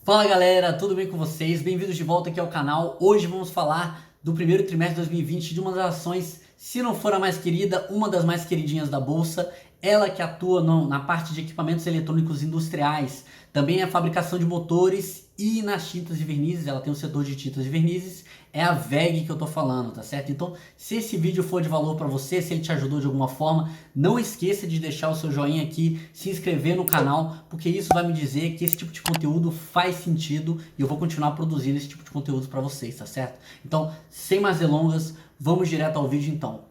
Fala galera, tudo bem com vocês? Bem-vindos de volta aqui ao canal. Hoje vamos falar do primeiro trimestre de 2020 de uma das ações, se não for a mais querida, uma das mais queridinhas da bolsa. Ela que atua na parte de equipamentos eletrônicos industriais, também a fabricação de motores e nas tintas e vernizes. Ela tem um setor de tintas e vernizes. É a WEG que eu tô falando, tá certo? Então, se esse vídeo for de valor para você, se ele te ajudou de alguma forma, não esqueça de deixar o seu joinha aqui, se inscrever no canal, porque isso vai me dizer que esse tipo de conteúdo faz sentido e eu vou continuar produzindo esse tipo de conteúdo para vocês, tá certo? Então, sem mais delongas, vamos direto ao vídeo então.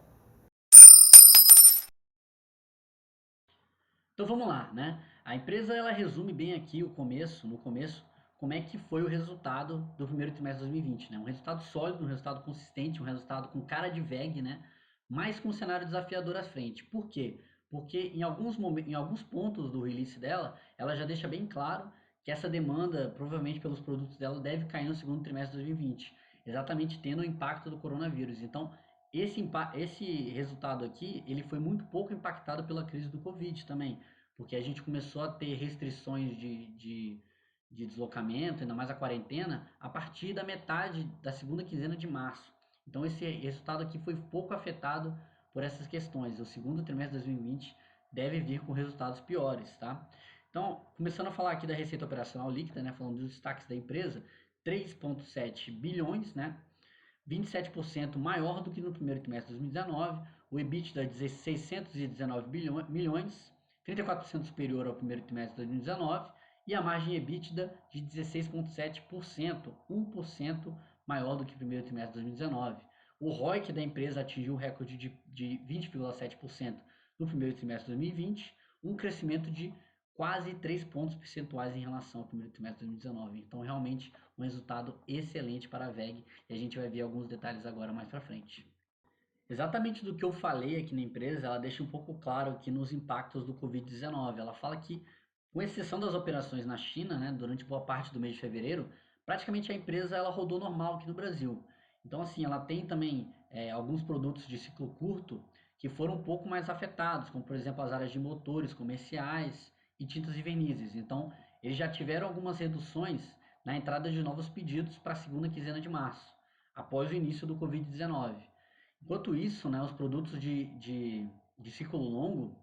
Então vamos lá, né? A empresa ela resume bem aqui no começo, como é que foi o resultado do primeiro trimestre de 2020, né? Um resultado sólido, um resultado consistente, um resultado com cara de VEG, né? Mas com um cenário desafiador à frente. Por quê? Porque em alguns pontos do release dela, ela já deixa bem claro que essa demanda, provavelmente pelos produtos dela, deve cair no segundo trimestre de 2020, exatamente tendo o impacto do coronavírus. Então, esse resultado aqui, ele foi muito pouco impactado pela crise do Covid também, porque a gente começou a ter restrições de deslocamento, ainda mais a quarentena, a partir da metade da segunda quinzena de março. Então esse resultado aqui foi pouco afetado por essas questões. O segundo trimestre de 2020 deve vir com resultados piores, tá? Então, começando a falar aqui da receita operacional líquida, né, falando dos destaques da empresa, 3,7 bilhões, né? 27% maior do que no primeiro trimestre de 2019, o EBITDA de 619 milhões, 34% superior ao primeiro trimestre de 2019, e a margem EBITDA de 16,7%, 1% maior do que o primeiro trimestre de 2019. O ROIC da empresa atingiu o recorde de 20,7% no primeiro trimestre de 2020, um crescimento de quase 3 pontos percentuais em relação ao primeiro trimestre de 2019. Então, realmente, um resultado excelente para a VEG e a gente vai ver alguns detalhes agora mais para frente. Exatamente do que eu falei aqui na empresa, ela deixa um pouco claro aqui nos impactos do Covid-19. Ela fala que, com exceção das operações na China, né, durante boa parte do mês de fevereiro, praticamente a empresa ela rodou normal aqui no Brasil. Então, assim, ela tem também alguns produtos de ciclo curto que foram um pouco mais afetados, como por exemplo as áreas de motores comerciais e tintas e vernizes. Então, eles já tiveram algumas reduções na entrada de novos pedidos para a segunda quinzena de março, após o início do Covid-19. Enquanto isso, né, os produtos de ciclo longo,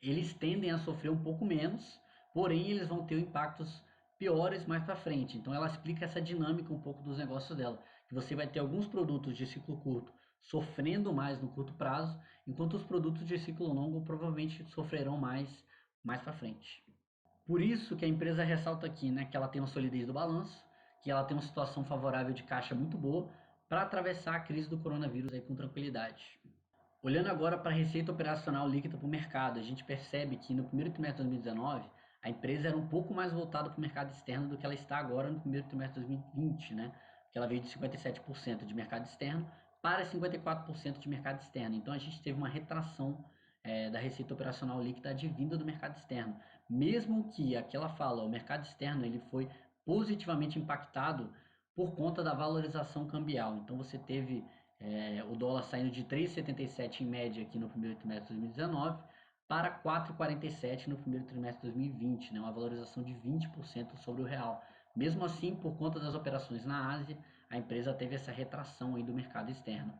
eles tendem a sofrer um pouco menos, porém eles vão ter impactos piores mais para frente. Então ela explica essa dinâmica um pouco dos negócios dela, que você vai ter alguns produtos de ciclo curto sofrendo mais no curto prazo, enquanto os produtos de ciclo longo provavelmente sofrerão mais para frente. Por isso que a empresa ressalta aqui, né, que ela tem uma solidez do balanço, que ela tem uma situação favorável de caixa muito boa para atravessar a crise do coronavírus aí com tranquilidade. Olhando agora para a receita operacional líquida para o mercado, a gente percebe que no primeiro trimestre de 2019 a empresa era um pouco mais voltada para o mercado externo do que ela está agora no primeiro trimestre de 2020, né? Que ela veio de 57% de mercado externo para 54% de mercado externo. Então a gente teve uma retração da receita operacional líquida advinda do mercado externo. Mesmo que aquela fala, o mercado externo ele foi positivamente impactado por conta da valorização cambial. Então você teve o dólar saindo de 3,77 em média aqui no primeiro trimestre de 2019 para 4,47 no primeiro trimestre de 2020, né? Uma valorização de 20% sobre o real. Mesmo assim, por conta das operações na Ásia, a empresa teve essa retração aí do mercado externo.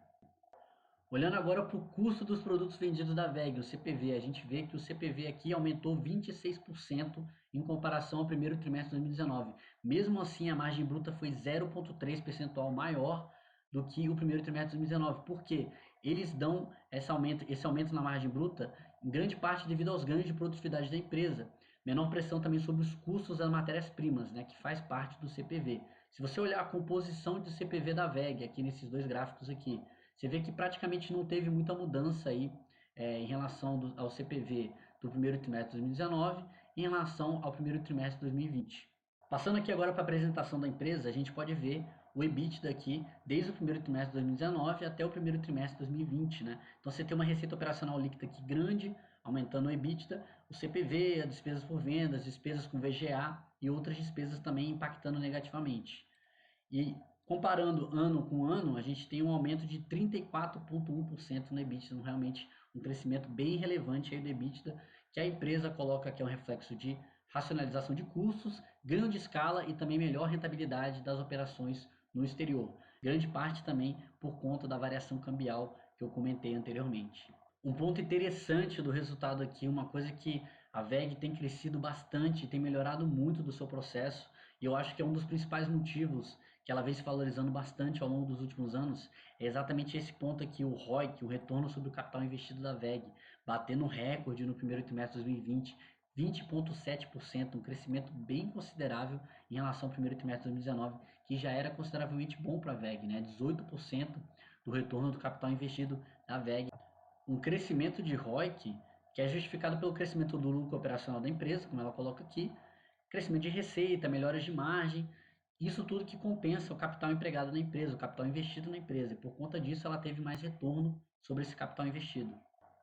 Olhando agora para o custo dos produtos vendidos da WEG, o CPV, a gente vê que o CPV aqui aumentou 26% em comparação ao primeiro trimestre de 2019. Mesmo assim, a margem bruta foi 0,3 percentual maior do que o primeiro trimestre de 2019. Por quê? Eles dão esse aumento na margem bruta em grande parte devido aos ganhos de produtividade da empresa. Menor pressão também sobre os custos das matérias-primas, né, que faz parte do CPV. Se você olhar a composição de CPV da WEG aqui nesses dois gráficos aqui, você vê que praticamente não teve muita mudança aí em relação ao CPV do primeiro trimestre de 2019 em relação ao primeiro trimestre de 2020. Passando aqui agora para a apresentação da empresa, a gente pode ver o EBITDA aqui desde o primeiro trimestre de 2019 até o primeiro trimestre de 2020, né? Então você tem uma receita operacional líquida aqui grande, aumentando o EBITDA, o CPV, as despesas por vendas, despesas com VGA e outras despesas também impactando negativamente. E comparando ano com ano, a gente tem um aumento de 34,1% no EBITDA, realmente um crescimento bem relevante aí do EBITDA, que a empresa coloca que é um reflexo de racionalização de custos, ganho de escala e também melhor rentabilidade das operações no exterior. Grande parte também por conta da variação cambial que eu comentei anteriormente. Um ponto interessante do resultado aqui, uma coisa que a VEG tem crescido bastante, tem melhorado muito do seu processo, e eu acho que é um dos principais motivos que ela vem se valorizando bastante ao longo dos últimos anos, é exatamente esse ponto aqui, o ROIC, o retorno sobre o capital investido da VEG, batendo recorde no primeiro trimestre de 2020, 20,7%, um crescimento bem considerável em relação ao primeiro trimestre de 2019, que já era consideravelmente bom para a VEG, né? 18% do retorno do capital investido da VEG. Um crescimento de ROIC que é justificado pelo crescimento do lucro operacional da empresa, como ela coloca aqui, crescimento de receita, melhoras de margem, isso tudo que compensa o capital empregado na empresa, o capital investido na empresa, e por conta disso ela teve mais retorno sobre esse capital investido.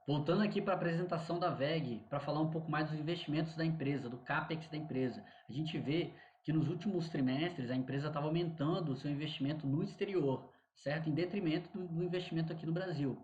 Voltando aqui para a apresentação da VEG, para falar um pouco mais dos investimentos da empresa, do CAPEX da empresa, a gente vê que nos últimos trimestres a empresa estava aumentando o seu investimento no exterior, certo? Em detrimento do investimento aqui no Brasil.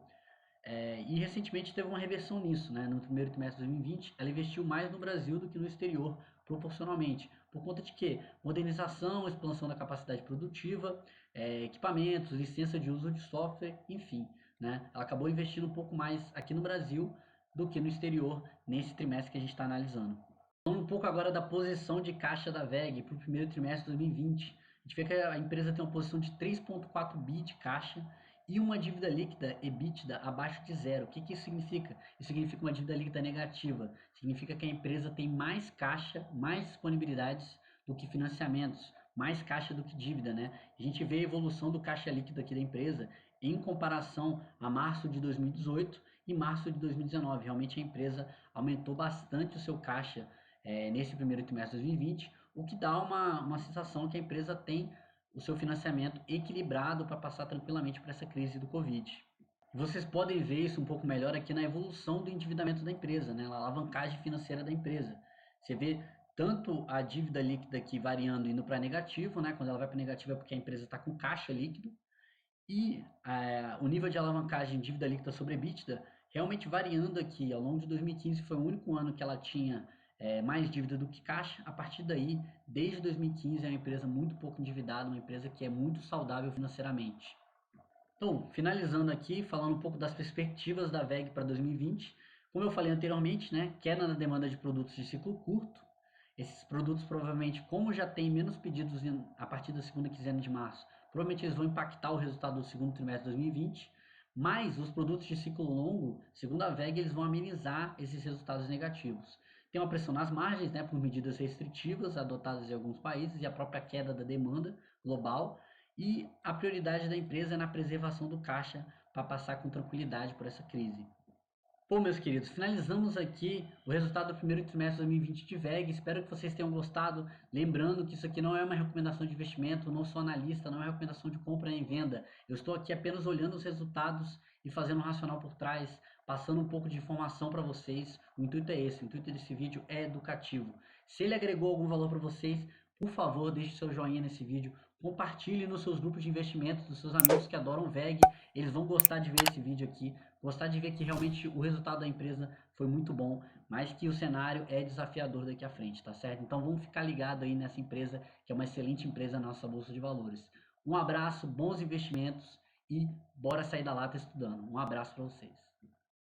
E recentemente teve uma reversão nisso, né? No primeiro trimestre de 2020, ela investiu mais no Brasil do que no exterior, proporcionalmente. Por conta de quê? Modernização, expansão da capacidade produtiva, equipamentos, licença de uso de software, enfim. Né? Ela acabou investindo um pouco mais aqui no Brasil do que no exterior nesse trimestre que a gente está analisando. Falando um pouco agora da posição de caixa da VEG para o primeiro trimestre de 2020. A gente vê que a empresa tem uma posição de 3,4 bi de caixa e uma dívida líquida EBITDA abaixo de zero. O que isso significa? Isso significa uma dívida líquida negativa. Significa que a empresa tem mais caixa, mais disponibilidades do que financiamentos, mais caixa do que dívida, né? A gente vê a evolução do caixa líquido aqui da empresa em comparação a março de 2018 e março de 2019. Realmente a empresa aumentou bastante o seu caixa nesse primeiro trimestre de 2020, o que dá uma sensação que a empresa tem o seu financiamento equilibrado para passar tranquilamente por essa crise do Covid. Vocês podem ver isso um pouco melhor aqui na evolução do endividamento da empresa, né? Na alavancagem financeira da empresa. Você vê tanto a dívida líquida aqui variando, indo para negativo, né? Quando ela vai para negativo é porque a empresa está com caixa líquido, e o nível de alavancagem dívida líquida sobre EBITDA realmente variando aqui. Ao longo de 2015 foi o único ano que ela tinha mais dívida do que caixa. A partir daí, desde 2015, é uma empresa muito pouco endividada, uma empresa que é muito saudável financeiramente. Então, finalizando aqui, falando um pouco das perspectivas da VEG para 2020. Como eu falei anteriormente, né, queda na demanda de produtos de ciclo curto. Esses produtos provavelmente, como já tem menos pedidos a partir da segunda quinzena de março, provavelmente eles vão impactar o resultado do segundo trimestre de 2020, mas os produtos de ciclo longo, segundo a VEG, eles vão amenizar esses resultados negativos. Tem uma pressão nas margens, né, por medidas restritivas adotadas em alguns países e a própria queda da demanda global, e a prioridade da empresa é na preservação do caixa para passar com tranquilidade por essa crise. Bom, meus queridos, finalizamos aqui o resultado do primeiro trimestre de 2020 de VEG. Espero que vocês tenham gostado. Lembrando que isso aqui não é uma recomendação de investimento, não sou analista, não é uma recomendação de compra nem venda. Eu estou aqui apenas olhando os resultados e fazendo um racional por trás, passando um pouco de informação para vocês. O intuito é esse, o intuito desse vídeo é educativo. Se ele agregou algum valor para vocês, por favor, deixe seu joinha nesse vídeo, compartilhe nos seus grupos de investimentos, dos seus amigos que adoram VEG, eles vão gostar de ver esse vídeo aqui, gostar de ver que realmente o resultado da empresa foi muito bom, mas que o cenário é desafiador daqui à frente, tá certo? Então vamos ficar ligado aí nessa empresa, que é uma excelente empresa na nossa Bolsa de Valores. Um abraço, bons investimentos e bora sair da lata estudando. Um abraço para vocês.